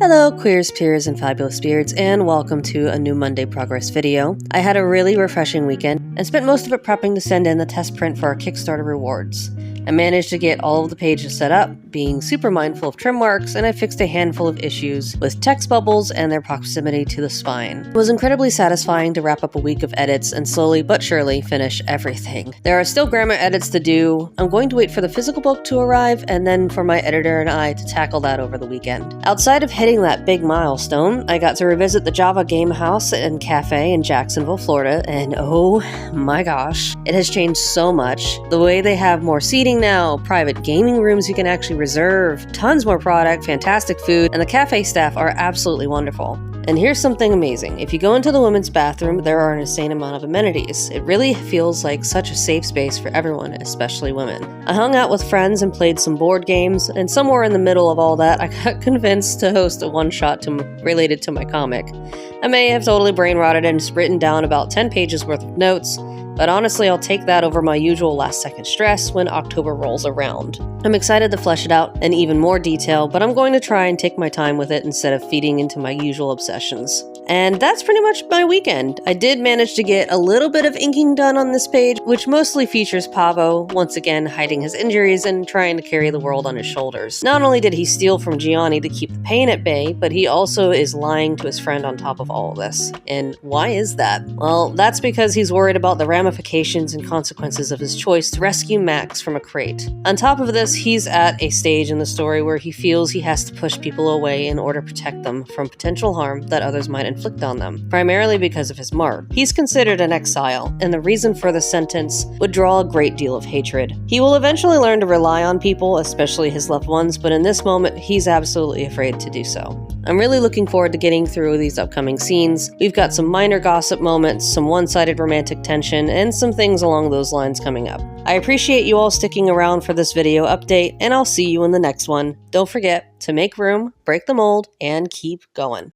Hello queers, peers, and fabulous spirits, and welcome to a new Monday Progress video. I had a really refreshing weekend and spent most of it prepping to send in the test print for our Kickstarter rewards. I managed to get all of the pages set up, being super mindful of trim marks, and I fixed a handful of issues with text bubbles and their proximity to the spine. It was incredibly satisfying to wrap up a week of edits and slowly but surely finish everything. There are still grammar edits to do. I'm going to wait for the physical book to arrive and then for my editor and I to tackle that over the weekend. Outside of hitting that big milestone, I got to revisit the Java Game House and Cafe in Jacksonville, Florida, and oh my gosh, it has changed so much. The way they have more seating now, private gaming rooms you can actually reserve, tons more product, fantastic food, and the cafe staff are absolutely wonderful. And here's something amazing. If you go into the women's bathroom, there are an insane amount of amenities. It really feels like such a safe space for everyone, especially women. I hung out with friends and played some board games, and somewhere in the middle of all that, I got convinced to host a one-shot related to my comic. I may have totally brain-rotted and just written down about 10 pages worth of notes, but honestly, I'll take that over my usual last-second stress when October rolls around. I'm excited to flesh it out in even more detail, but I'm going to try and take my time with it instead of feeding into my usual obsessions. And that's pretty much my weekend. I did manage to get a little bit of inking done on this page, which mostly features Pavo, once again hiding his injuries and trying to carry the world on his shoulders. Not only did he steal from Gianni to keep the pain at bay, but he also is lying to his friend on top of all of this. And why is that? Well, that's because he's worried about the ramifications and consequences of his choice to rescue Max from a crate. On top of this, he's at a stage in the story where he feels he has to push people away in order to protect them from potential harm that others might inflict on them, primarily because of his mark. He's considered an exile, and the reason for the sentence would draw a great deal of hatred. He will eventually learn to rely on people, especially his loved ones, but in this moment, he's absolutely afraid to do so. I'm really looking forward to getting through these upcoming scenes. We've got some minor gossip moments, some one-sided romantic tension, and some things along those lines coming up. I appreciate you all sticking around for this video update, and I'll see you in the next one. Don't forget to make room, break the mold, and keep going.